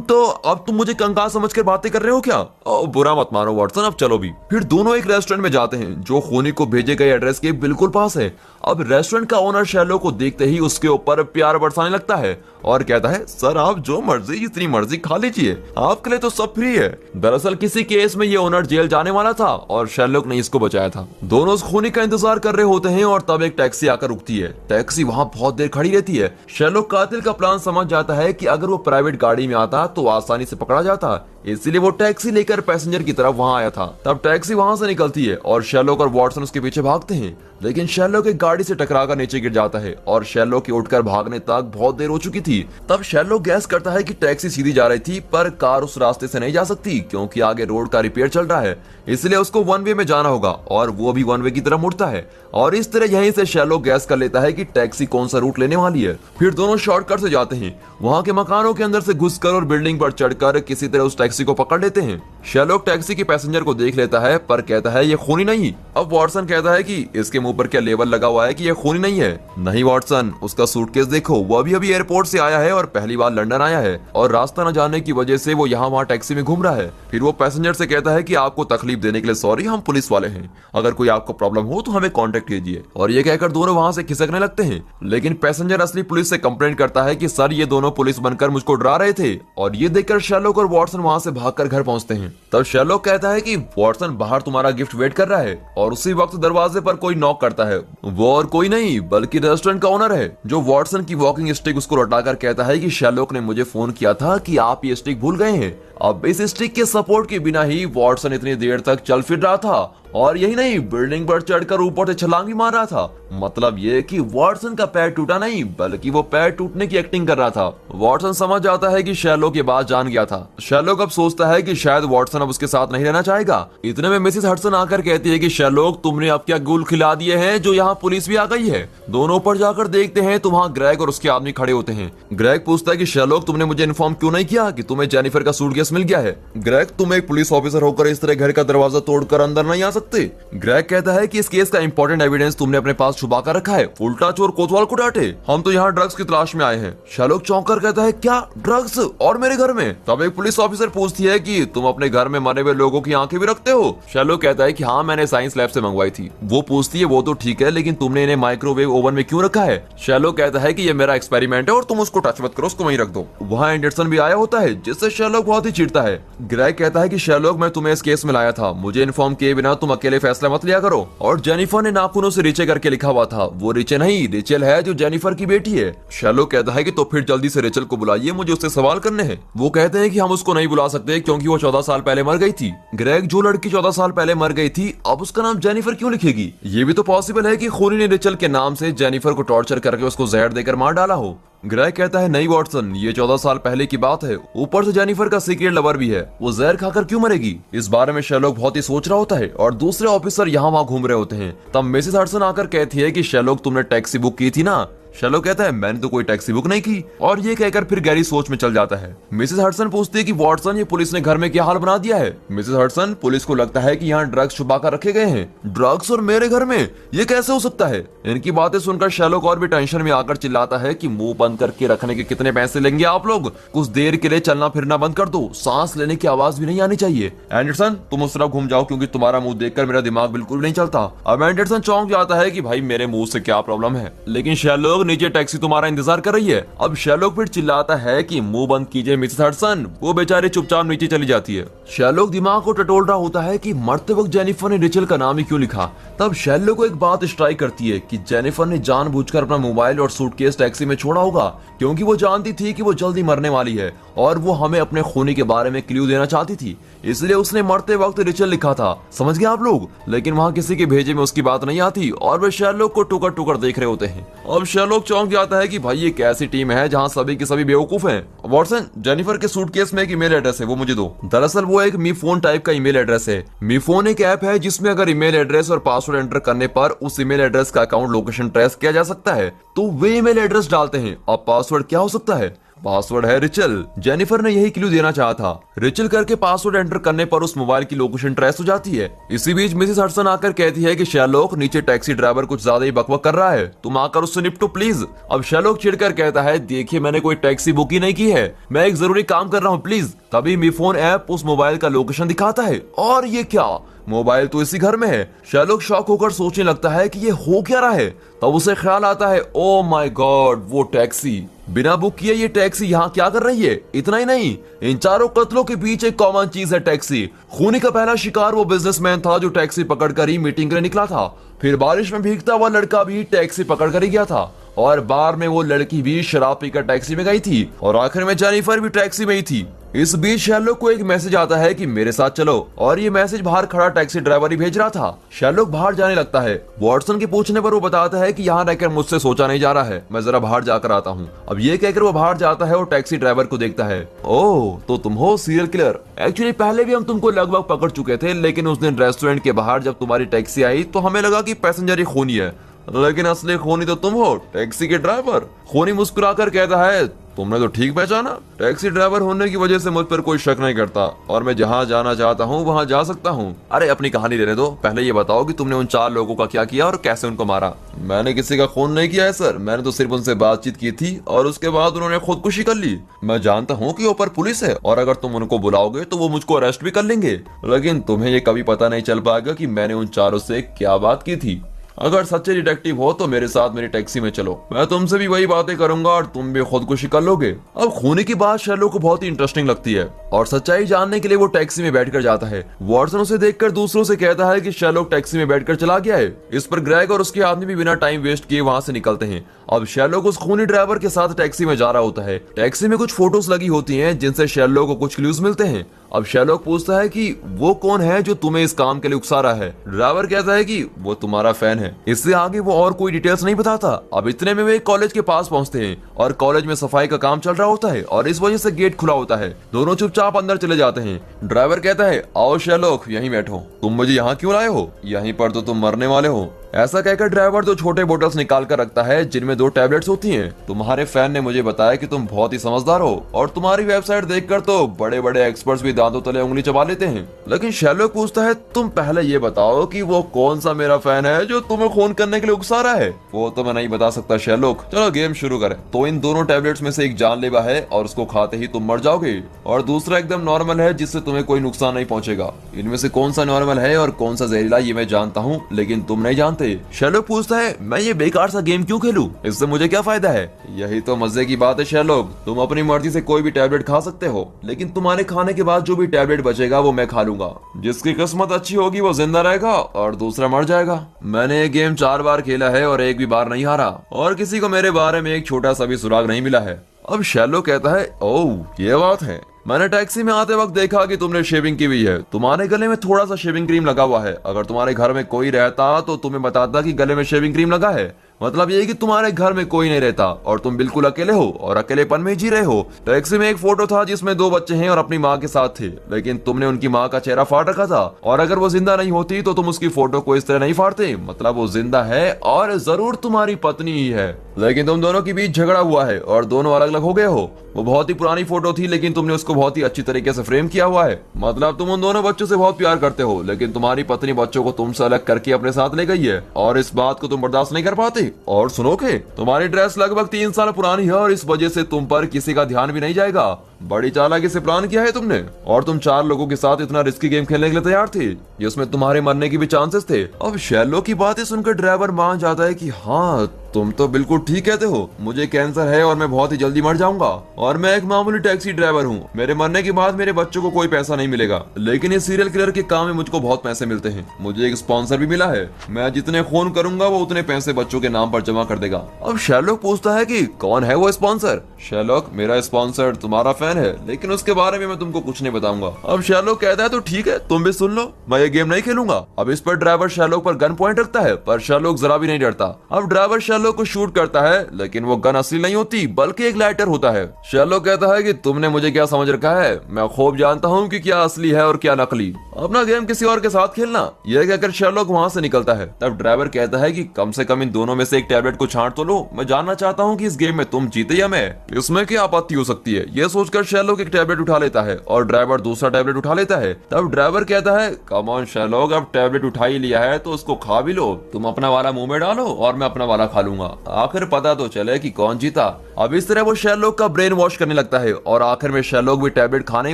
तो अब तुम मुझे कंकाल समझकर बातें कर रहे हो क्या? बुरा मत मानो वॉटसन, अब चलो भी। फिर दोनों एक रेस्टोरेंट में जाते हैं जो खूनी को भेजे गए एड्रेस के बिल्कुल पास है। अब रेस्टोरेंट का ओनर शेरलॉक को देखते ही उसके ऊपर प्यार बरसाने लगता है और कहता है सर आप जो मर्जी जितनी मर्जी खा लीजिए, आपके लिए तो सब फ्री है। दरअसल किसी केस में ये ओनर जेल जाने वाला था और शेरलॉक ने इसको बचाया था। दोनों उस खूनी का इंतजार कर रहे होते हैं और तब एक टैक्सी आकर रुकती है। टैक्सी वहाँ बहुत देर खड़ी रहती है। शेरलॉक कातिल का प्लान समझ जाता है कि अगर वो प्राइवेट गाड़ी में आता तो आसानी से पकड़ा जाता, इसलिए वो टैक्सी लेकर पैसेंजर की तरफ वहां आया था। तब टैक्सी वहां से निकलती है और शेरलॉक और वॉटसन उसके पीछे भागते हैं, लेकिन शेरलॉक एक गाड़ी से टकराकर नीचे गिर जाता है और शेरलॉक के उठकर भागने तक बहुत देर हो चुकी थी। तब शेरलॉक गैस करता है कि टैक्सी सीधी जा रही थी पर कार उस रास्ते से नहीं जा सकती क्योंकि आगे रोड का रिपेयर चल रहा है, इसलिए उसको वन वे में जाना होगा और वो भी वन वे की तरफ मुड़ता है और इस तरह यहीं से शेरलॉक गैस कर लेता है कि टैक्सी कौन सा रूट लेने वाली है। फिर दोनों शॉर्टकट से जाते हैं, वहां के मकानों के अंदर से घुसकर और बिल्डिंग पर चढ़कर किसी तरह उस टैक्सी को पकड़ लेते हैं। शेरलॉक टैक्सी के पैसेंजर को देख लेता है पर कहता है ये खूनी नहीं। अब वॉटसन कहता है कि इसके मुंह पर क्या लेबल लगा हुआ है कि ये खूनी नहीं है? नहीं वॉटसन, उसका सूटकेस देखो, वो अभी एयरपोर्ट से आया है और पहली बार लंदन आया है और रास्ता न जानने की वजह से वो यहाँ वहाँ टैक्सी में घूम रहा है। फिर वो पैसेंजर से कहता है कि आपको तकलीफ देने के लिए सॉरी, हम पुलिस वाले हैं, अगर कोई आपको प्रॉब्लम हो तो हमें कॉन्टेक्ट कीजिए। और ये कहकर दोनों वहाँ से खिसकने लगते हैं, लेकिन पैसेंजर असली पुलिस से कंप्लेंट करता है कि सर ये दोनों पुलिस बनकर मुझको डरा रहे थे और ये देखकर शेरलॉक और वॉटसन वहाँ से भागकर घर पहुँचते हैं। तब शेरलॉक कहता है कि वॉटसन बाहर तुम्हारा गिफ्ट वेट कर रहा है और उसी वक्त दरवाजे पर कोई नॉक करता है। वो और कोई नहीं बल्कि रेस्टोरेंट का ओनर है, जो वॉटसन की वॉकिंग स्टिक उसको लौटाकर कहता है कि शेरलॉक ने मुझे फोन किया था कि आप ये स्टिक भूल गए हैं। अब इस स्टिक के सपोर्ट के बिना ही वॉटसन इतनी देर तक चल फिर रहा था और यही नहीं, बिल्डिंग पर चढ़कर ऊपर से छलांग भी मार रहा था। मतलब ये कि वॉटसन का पैर टूटा नहीं बल्कि वो पैर टूटने की एक्टिंग कर रहा था। वॉटसन समझ जाता है कि शेरलॉक ये बात जान गया था। शेरलॉक अब सोचता है कि शायद वॉटसन अब उसके साथ नहीं रहना चाहेगा। इतने में मिसेस हडसन आकर कहती है कि शेरलॉक तुमने अब क्या गुल खिला दिए हैं जो यहाँ पुलिस भी आ गई है। दोनों ऊपर जाकर देखते हैं तो वहाँ ग्रेग और उसके आदमी खड़े होते हैं। ग्रेग पूछता है कि शेरलॉक तुमने मुझे इन्फॉर्म क्यों नहीं किया कि तुम्हें जेनिफर का सूटकेस मिल गया है? ग्रेग, तुम एक पुलिस ऑफिसर होकर इस तरह घर का दरवाजा तोड़कर अंदर नहीं आ सकते। ग्रेग कहता है कि इस केस का इंपॉर्टेंट एविडेंस तुमने अपने पास छुपा कर रखा है, उल्टा चोर कोतवाल को डांटे, हम तो यहाँ ड्रग्स की तलाश में आए हैं। शेरलॉक चौंक कर कहता है क्या ड्रग्स और मेरे घर में? तब एक पुलिस ऑफिसर पूछती है कि तुम अपने घर में मरे हुए लोगों की आंखें भी रखते हो? शेरलॉक कहता है कि हाँ, मैंने साइंस लैब से मंगवाई थी। वो पूछती है वो तो ठीक है, लेकिन तुमने इन्हें माइक्रोवेव ओवन में क्यों रखा है? शेरलॉक कहता है कि ये मेरा एक्सपेरिमेंट है और तुम उसको टच मत करो, उसको वहीं रख दो। वहाँ एंडरसन भी आया होता है जिससे शेरलॉक बहुत ही चिढ़ता है। ग्रेग कहता है कि शेरलॉक मैं तुम्हें इस केस में लाया था, मुझे इन्फॉर्म किए बिना तुम अकेले फैसला मत लिया करो। और जेनिफर ने नाखूनों से रिचे करके लिखा हुआ था। वो रिचे नहीं, रिचेल है जो जेनिफर की बेटी है। शेरलॉक कहता है कि तो फिर जल्दी से रिचेल को बुलाइए, मुझे उससे सवाल करने हैं। वो कहते हैं कि हम उसको नहीं बुला सकते क्योंकि वो 14 साल पहले मर गई थी। ग्रेग, जो लड़की 14 साल पहले मर गई थी अब उसका नाम जेनिफर क्यों लिखेगी? ये भी तो पॉसिबल है कि खूनी ने रिचेल के नाम से जेनिफर को टॉर्चर करके उसको जहर देकर मार डाला हो। ग्रेग कहता है नहीं वॉटसन, ये 14 साल पहले की बात है, ऊपर से जेनिफर का सीक्रेट लवर भी है, वो जहर खाकर क्यों मरेगी? इस बारे में शेरलॉक बहुत ही सोच रहा होता है और दूसरे ऑफिसर यहाँ वहाँ घूम रहे होते हैं। तब मिसेस हडसन आकर कहती है कि शेरलॉक, तुमने टैक्सी बुक की थी ना? शेरलॉक कहता है मैंने तो कोई टैक्सी बुक नहीं की, और ये कहकर फिर गैरी सोच में चल जाता है। मिसेस हडसन पूछती है कि वॉटसन, ये पुलिस ने घर में क्या हाल बना दिया है? मिसेस हडसन, पुलिस को लगता है कि यहाँ ड्रग्स छुपा कर रखे गए हैं। ड्रग्स और मेरे घर में? ये कैसे हो सकता है? इनकी बातें सुनकर शेरलॉक और भी टेंशन में आकर चिल्लाता है कि मुंह बंद करके रखने के कितने पैसे लेंगे आप लोग? कुछ देर के लिए चलना फिरना बंद कर दो, सांस लेने की आवाज भी नहीं आनी चाहिए। एंडरसन, तुम उस तरफ घूम जाओ क्योंकि तुम्हारा मुंह देखकर मेरा दिमाग बिल्कुल नहीं चलता। अब एंडरसन चौंक जाता है कि भाई मेरे मुंह से क्या प्रॉब्लम है, लेकिन शेरलॉक, नीचे टैक्सी तुम्हारा इंतजार कर रही है। अब शेरलॉक फिर चिल्लाता है कि मुंह बंद कीजिए मिसेस हडसन। वो बेचारी चुपचाप नीचे चली जाती है। शेरलॉक दिमाग को टटोल रहा होता है कि मरते वक्त जेनिफर ने रिचल का नाम ही क्यों लिखा। तब शेरलॉक को एक बात स्ट्राइक करती है कि जेनिफर ने जानबूझकर अपना मोबाइल और सूटकेस टैक्सी में छोड़ा होगा, क्योंकि वो जानती थी कि वो जल्दी मरने वाली है और वो हमें अपने खूनी के बारे में क्लू देना चाहती थी, इसलिए उसने मरते वक्त रिचल लिखा था। समझ गए आप लोग? लेकिन वहाँ किसी के भेजे में उसकी बात नहीं आती और वे शेरलॉक को टुकर टुकर देख रहे होते हैं। अब शेरलॉक चौंक जाता है कि भाई ये कैसी टीम है जहाँ सभी के सभी बेवकूफ हैं। वॉटसन, जेनिफर के सूटकेस में एक ईमेल एड्रेस है, वो मुझे दो। दरअसल वो एक मी फोन टाइप का ईमेल एड्रेस है। मी फोन एक ऐप है जिसमें अगर ईमेल एड्रेस और पासवर्ड एंटर करने पर उस ईमेल एड्रेस का अकाउंट लोकेशन ट्रेस किया जा सकता है। तो वे ईमेल एड्रेस डालते हैं। अब पासवर्ड क्या हो सकता है? पासवर्ड है रिचल। जेनिफर ने यही क्लू देना चाहा था। रिचल करके पासवर्ड एंटर करने पर उस मोबाइल की लोकेशन ट्रेस हो जाती है। इसी बीच मिसेस हडसन आकर कहती है कि शेरलॉक, नीचे टैक्सी ड्राइवर कुछ ज्यादा ही बकबक कर रहा है, तुम आकर उससे निपटो प्लीज। अब शेरलॉक चिढ़कर कहता है देखिए मैंने कोई टैक्सी बुक ही नहीं की है, मैं एक जरूरी काम कर रहा हूँ प्लीज। तभी मी फोन ऐप उस मोबाइल का लोकेशन दिखाता है और ये क्या, मोबाइल तो इसी घर में है। शेरलॉक शॉक होकर सोचने लगता है कि ये हो क्या रहा है। तब उसे ख्याल आता है ओ माय गॉड, वो टैक्सी, बिना बुक किए ये टैक्सी यहाँ क्या कर रही है? इतना ही नहीं, इन चारों कत्लों के बीच एक कॉमन चीज है, टैक्सी। खूनी का पहला शिकार वो बिजनेसमैन था जो टैक्सी पकड़कर ही मीटिंग के लिए निकला था। फिर बारिश में भीगता हुआ लड़का भी टैक्सी पकड़कर ही गया था, और बार में वो लड़की भी शराब पीकर टैक्सी में गई थी, और आखिर में जेनिफर भी टैक्सी में ही थी। इस बीच शेरलॉक को एक मैसेज आता है कि मेरे साथ चलो, और ये मैसेज बाहर खड़ा टैक्सी ड्राइवर ही भेज रहा था। शेरलॉक बाहर जाने लगता है। वॉटसन के पूछने पर वो बताता है कि यहाँ रहकर मुझसे सोचा नहीं जा रहा है, मैं जरा बाहर जाकर आता हूँ। अब ये कहकर वो बाहर जाता है और टैक्सी ड्राइवर को देखता है। ओह, तो तुम हो सीरियल किलर। एक्चुअली पहले भी हम तुमको लगभग पकड़ चुके थे, लेकिन उस दिन रेस्टोरेंट के बाहर जब तुम्हारी टैक्सी आई तो हमें लगा कि पैसेंजर ही खूनी है, लेकिन असली खूनी तो तुम हो, टैक्सी के ड्राइवर। खूनी मुस्कुराकर कहता है तुमने तो ठीक पहचाना, टैक्सी ड्राइवर होने की वजह से मुझ पर कोई शक नहीं करता और मैं जहाँ जाना चाहता हूँ वहाँ जा सकता हूँ। अरे अपनी कहानी लेने दो, पहले ये बताओ कि तुमने उन 4 लोगों का क्या किया और कैसे उनको मारा। मैंने किसी का खून नहीं किया है सर, मैंने तो सिर्फ उनसे बातचीत की थी और उसके बाद उन्होंने खुदकुशी कर ली। मैं जानता हूँ कि ऊपर पुलिस है और अगर तुम उनको बुलाओगे तो वो मुझको अरेस्ट भी कर लेंगे, लेकिन तुम्हें ये कभी पता नहीं चल पाएगा कि मैंने उन चारों से क्या बात की थी। अगर सच्चे डिटेक्टिव हो तो मेरे साथ मेरी टैक्सी में चलो, मैं तुमसे भी वही बातें करूंगा और तुम भी खुदकुशी कर लोगे। अब खूनी की बात शेरलॉक को बहुत ही इंटरेस्टिंग लगती है और सच्चाई जानने के लिए वो टैक्सी में बैठकर जाता है। वॉटसन उसे देखकर दूसरों से कहता है कि शेरलॉक टैक्सी में बैठकर चला गया है। इस पर ग्रेग और उसके आदमी भी बिना टाइम वेस्ट किए वहां से निकलते हैं। अब शेरलॉक उस खूनी ड्राइवर के साथ टैक्सी में जा रहा होता है। टैक्सी में कुछ फोटोज लगी होती हैं जिनसे शेरलॉक को कुछ क्लूज मिलते हैं। अब शेरलॉक पूछता है कि वो कौन है जो तुम्हें इस काम के लिए उकसा रहा है। ड्राइवर कहता है कि वो तुम्हारा फैन है। इससे आगे वो और कोई डिटेल्स नहीं बताता। अब इतने में वे कॉलेज के पास पहुंचते हैं और कॉलेज में सफाई का काम चल रहा होता है और इस वजह से गेट खुला होता है। दोनों चुपचाप अंदर चले जाते हैं। ड्राइवर कहता है आओ शेरलॉक, यहीं बैठो, तुम मुझे यहाँ क्यों लाए हो? यहीं पर तो तुम मरने वाले हो। ऐसा कहकर ड्राइवर 2 छोटे बोतल्स निकाल कर रखता है जिनमें 2 टैबलेट्स होती हैं। तुम्हारे फैन ने मुझे बताया कि तुम बहुत ही समझदार हो और तुम्हारी वेबसाइट देखकर तो बड़े बड़े एक्सपर्ट्स भी दांतों तले उंगली चबा लेते हैं। लेकिन शेरलॉक पूछता है तुम पहले ये बताओ कि वो कौन सा मेरा फैन है जो तुम्हें खून करने के लिए उकसा रहा है? वो तो मैं नहीं बता सकता शेरलॉक। चलो गेम शुरू करें। तो इन दोनों टैबलेट्स में से एक जानलेवा है और उसको खाते ही तुम मर जाओगे, और दूसरा एकदम नॉर्मल है जिससे तुम्हें कोई नुकसान नहीं पहुंचेगा। इनमें से कौन सा नॉर्मल है और कौन सा जहरीला ये मैं जानता हूँ, लेकिन तुम नहीं जानते। शेरलॉक पूछता है मैं ये बेकार सा गेम क्यों खेलूं, इससे मुझे क्या फायदा है? यही तो मजे की बात है शेरलॉक, तुम अपनी मर्जी से कोई भी टैबलेट खा सकते हो, लेकिन तुम्हारे खाने के बाद जो भी टैबलेट बचेगा वो मैं खा लूंगा। जिसकी किस्मत अच्छी होगी वो जिंदा रहेगा और दूसरा मर जाएगा। मैंने ये गेम 4 बार खेला है और एक भी बार नहीं हारा, और किसी को मेरे बारे में एक छोटा सा भी सुराग नहीं मिला है। अब शेरलॉक कहता है ओह ये बात है, मैंने टैक्सी में आते वक्त देखा कि तुमने शेविंग की हुई है, तुम्हारे गले में थोड़ा सा शेविंग क्रीम लगा हुआ है। अगर तुम्हारे घर में कोई रहता तो तुम्हें बताता कि गले में शेविंग क्रीम लगा है। मतलब ये कि तुम्हारे घर में कोई नहीं रहता और तुम बिल्कुल अकेले हो और अकेलेपन में जी रहे हो। टैक्सी में एक फोटो था जिसमें 2 बच्चे हैं और अपनी माँ के साथ थे, लेकिन तुमने उनकी माँ का चेहरा फाड़ रखा था और अगर वो जिंदा नहीं होती तो तुम उसकी फोटो को इस तरह नहीं फाड़ते। मतलब वो जिंदा है और जरूर तुम्हारी पत्नी ही है, लेकिन तुम दोनों के बीच झगड़ा हुआ है और दोनों अलग अलग हो गए हो। वो बहुत ही पुरानी फोटो थी लेकिन तुमने उसको बहुत ही अच्छी तरीके से फ्रेम किया हुआ है। मतलब तुम उन दोनों बच्चों से बहुत प्यार करते हो, लेकिन तुम्हारी पत्नी बच्चों को तुमसे अलग करके अपने साथ ले गई है और इस बात को तुम बर्दाश्त नहीं कर पाते। और सुनोगे, तुम्हारी ड्रेस लगभग 3 साल पुरानी है और इस वजह से तुम पर किसी का ध्यान भी नहीं जाएगा। बड़ी चालाकी से प्लान किया है तुमने और तुम 4 लोगों के साथ इतना रिस्की गेम खेलने के लिए तैयार थे जिसमें तुम्हारे मरने की भी चांसेस थे। अब शैलो की बातें सुनकर ड्राइवर मान जाता है कि हाँ, तुम तो बिल्कुल ठीक कहते हो, मुझे कैंसर है और मैं बहुत ही जल्दी मर जाऊंगा और मैं एक मामूली टैक्सी ड्राइवर हूँ। मेरे मरने के बाद मेरे बच्चों को कोई पैसा नहीं मिलेगा, लेकिन इस सीरियल किलर के काम में मुझको बहुत पैसे मिलते हैं। मुझे एक स्पॉन्सर भी मिला है, मैं जितने खून करूंगा वो उतने पैसे बच्चों के नाम पर जमा कर देगा। अब शैलोक पूछता है कि कौन है वो स्पॉन्सर। शैलोक, मेरा स्पॉन्सर तुम्हारा फैन है, लेकिन उसके बारे में मैं तुमको कुछ नहीं बताऊंगा। अब शैलोक कहता है तो ठीक है, तुम भी सुन लो, मैं ये गेम नहीं खेलूंगा। अब इस पर ड्राइवर शैलोक पर गन पॉइंट रखता है, पर शैलोक जरा भी नहीं डरता। अब ड्राइवर शैलोक को शूट करता है, लेकिन वो गन असली नहीं होती बल्कि एक लाइटर होता है। शैलोक कहता है कि तुमने मुझे क्या समझ रखा है, मैं खूब जानता हूँ कि क्या असली है और क्या नकली। अपना गेम किसी और के साथ खेलना। यह कहकर शैलोक वहाँ से निकलता है। तब ड्राइवर कहता है कि कम से कम इन दोनों में से एक टैबलेट को छांट तो लो, मैं जानना चाहता हूँ कि इस गेम में तुम जीते या मैं। इसमें क्या आपत्ति हो सकती है। यह सोचकर शैलोक एक टैबलेट उठा लेता है और ड्राइवर दूसरा टैबलेट उठा लेता है। तब ड्राइवर कहता है, कम ऑन शैलोक, अब टैबलेट उठा ही लिया है तो उसको खा भी लो। तुम अपना वाला मुंह में डालो और मैं अपना वाला खा लूंगा, आखिर पता तो चले कि कौन जीता। अब इस तरह वो शैलोक का ब्रेन वॉश करने लगता है और आखिर में शैलोक भी टैबलेट खाने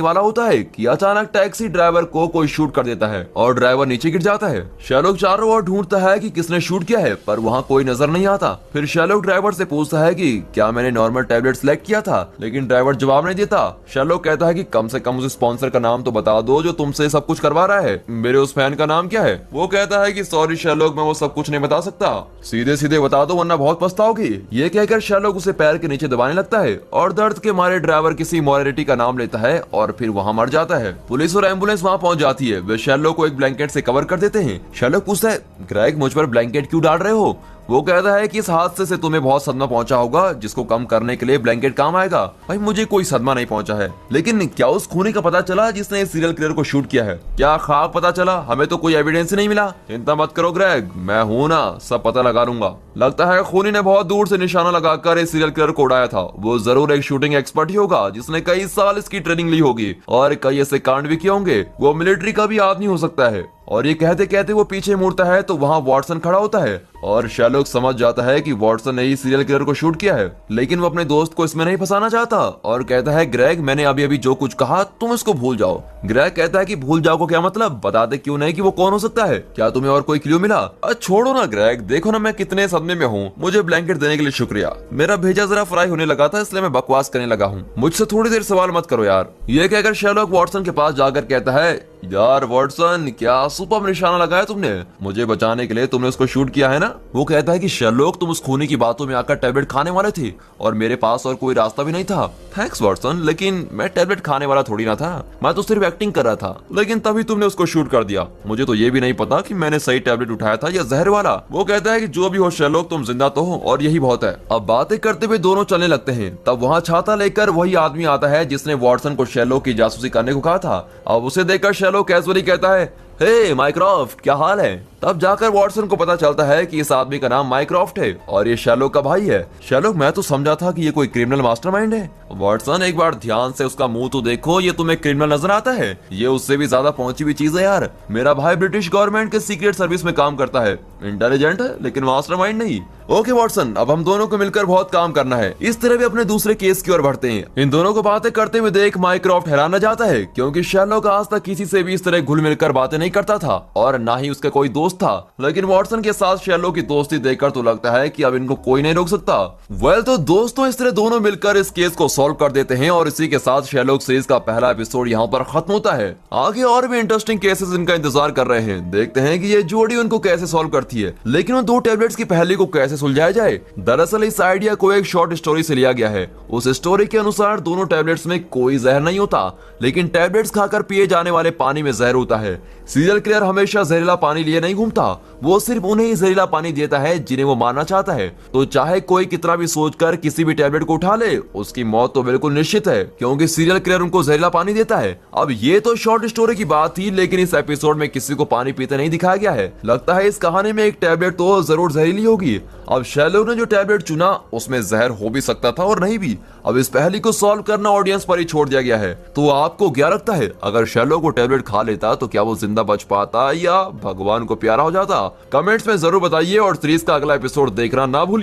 वाला होता है कि अचानक टैक्सी ड्राइवर को कोई शूट कर देता है और ड्राइवर नीचे गिर जाता है। शैलोक चारों ओर ढूंढता है कि किसने शूट किया है, पर वहाँ कोई नजर नहीं आता। फिर शैलोक ड्राइवर से पूछता है कि क्या मैंने नॉर्मल टैबलेट सेलेक्ट किया था, लेकिन ड्राइवर जवाब नहीं देता। शैलोक कहता है कि कम से कम उस स्पॉन्सर का नाम तो बता दो जो तुमसे सब कुछ करवा रहा है। मेरे उस फैन का नाम क्या है। वो कहता है कि सॉरी शैलोक, मैं वो सब कुछ नहीं बता सकता, सीधे सीधे बता दो वरना बहुत पछताओगी। ये कहकर शैलोक उसे पैर के नीचे दबाने लगता है और दर्द के मारे ड्राइवर किसी मोरेलिटी का नाम लेता है और फिर वहाँ मर जाता है। पुलिस और एम्बुलेंस वहाँ पहुँच जाती है। वे शैलोक को एक ब्लैंकेट से कवर कर देते हैं। शैलोक पूछता है, ग्रेग, मुझ पर ब्लैंकेट क्यों डाल रहे हो। वो कहता है कि इस हादसे से तुम्हें बहुत सदमा पहुंचा होगा जिसको कम करने के लिए ब्लैंकेट काम आएगा। भाई मुझे कोई सदमा नहीं पहुंचा है, लेकिन क्या उस खूनी का पता चला जिसने इस सीरियल किलर को शूट किया है। क्या खाक पता चला, हमें तो कोई एविडेंस ही नहीं मिला। चिंता मत करो ग्रेग, मैं हूं ना, सब पता लगा लूंगा। लगता है खूनी ने बहुत दूर से निशाना लगाकर इस सीरियल किलर को उड़ाया था। वो जरूर एक शूटिंग एक्सपर्ट ही होगा जिसने कई साल इसकी ट्रेनिंग ली होगी और कई ऐसे कांड भी किए होंगे। वो मिलिट्री का भी आदमी हो सकता है। और ये कहते कहते वो पीछे मुड़ता है तो वहाँ वॉटसन खड़ा होता है और शैलोक समझ जाता है कि वॉटसन ने ही सीरियल किलर को शूट किया है, लेकिन वो अपने दोस्त को इसमें नहीं फंसाना चाहता और कहता है, ग्रेग, मैंने अभी अभी जो कुछ कहा तुम इसको भूल जाओ। ग्रेग कहता है कि भूल जाओ को क्या मतलब, बता दे क्यों नहीं कि वो कौन हो सकता है। क्या तुम्हें और कोई क्लू मिला। छोड़ो ना ग्रेग, देखो ना मैं कितने सदमे में हूँ। मुझे ब्लैंकेट देने के लिए शुक्रिया। मेरा भेजा जरा फ्राई होने लगा था इसलिए मैं बकवास करने लगा हूँ, मुझसे थोड़ी देर सवाल मत करो यार। ये कहकर शैलोक वॉटसन के पास जाकर कहता है, यार वॉटसन, क्या सुपर निशाना लगाया तुमने। मुझे बचाने के लिए तुमने उसको शूट किया है ना। वो कहता है कि शैलोक, तुम उस खूनी की बातों में आकर टैबलेट खाने वाले थे और मेरे पास और कोई रास्ता भी नहीं था। थैंक्स वॉटसन, लेकिन मैं टैबलेट खाने वाला थोड़ी ना था, मैं तो सिर्फ एक्टिंग कर रहा था, लेकिन तभी तुमने उसको शूट कर दिया। मुझे तो ये भी नहीं पता कि मैंने सही टैबलेट उठाया था या जहर वाला। वो कहता है कि जो भी हो शैलोक, तुम जिंदा तो हो और यही बहुत है। अब बातें करते हुए दोनों चलने लगते हैं। तब वहाँ छाता लेकर वही आदमी आता है जिसने वॉटसन को शैलोक की जासूसी करने को कहा था। अब उसे देखकर शैलोक कैजुअली कहता है, हे माइक्रॉफ्ट, क्या हाल है। तब जाकर वॉटसन को पता चलता है कि इस आदमी का नाम माइक्रॉफ्ट है और ये शैलोक का भाई है। शैलोक, मैं तो समझा था कि ये कोई क्रिमिनल मास्टरमाइंड है। वॉटसन, एक बार ध्यान से उसका मुंह तो देखो, ये तुम्हें क्रिमिनल नजर आता है। ये उससे भी ज्यादा पहुंची हुई चीज है यार। मेरा भाई ब्रिटिश गवर्नमेंट के सीक्रेट सर्विस में काम करता है, इंटेलिजेंट है लेकिन मास्टरमाइंड नहीं। ओके वॉटसन, अब हम दोनों को मिलकर बहुत काम करना है। इस तरह भी अपने दूसरे केस की ओर बढ़ते हैं। इन दोनों को बातें करते हुए देख माइक्रॉफ्ट हैरान जाता है क्योंकि शैलोक आज तक किसी से भी इस तरह घुल मिलकर बातें नहीं करता था और ना ही उसका कोई दोस्त था, लेकिन वॉटसन के साथ शैलोक की दोस्ती देखकर तो लगता है कि अब इनको कोई नहीं रोक सकता। वेल तो दोस्तों, इस तरह दोनों मिलकर इस केस को सॉल्व कर देते हैं और इसी के साथ शैलोक सीरीज का पहला एपिसोड यहाँ पर खत्म होता है। आगे और भी इंटरेस्टिंग केसेस इनका इंतजार कर रहे हैं। देखते हैं कि ये जोड़ी उनको कैसे सॉल्व करती है, लेकिन उन 2 टैबलेट्स की पहली को कैसे सुलझाया जाए। दरअसल इस आइडिया को एक शॉर्ट स्टोरी से लिया गया है। उस स्टोरी के अनुसार दोनों टैबलेट्स में कोई जहर नहीं होता, लेकिन टैबलेट्स खाकर पिए जाने वाले पानी में जहर होता है। सीरियल किलर हमेशा जहरीला पानी लिए नहीं घूमता, वो सिर्फ उन्हें ही जहरीला पानी देता है जिन्हें वो मारना चाहता है। तो चाहे कोई कितना भी सोचकर किसी भी टैबलेट को उठा ले, उसकी मौत तो बिल्कुल निश्चित है, क्योंकि सीरियल किलर उनको जहरीला पानी देता है। अब ये तो शॉर्ट स्टोरी की बात थी, लेकिन इस एपिसोड में किसी को पानी पीते नहीं दिखाया गया है। लगता है इस कहानी में एक टैबलेट तो जरूर जहरीली होगी। अब शेरलॉक ने जो टैबलेट चुना उसमें जहर हो भी सकता था और नहीं भी। अब इस पहेली को सॉल्व करना ऑडियंस पर ही छोड़ दिया गया है। तो आपको क्या लगता है, अगर शेरलॉक वो टैबलेट खा लेता तो क्या वो जिंदा बच पाता या भगवान को प्यारा हो जाता? कमेंट्स में जरूर बताइए और सीरीज का अगला एपिसोड देखना ना भूलिए।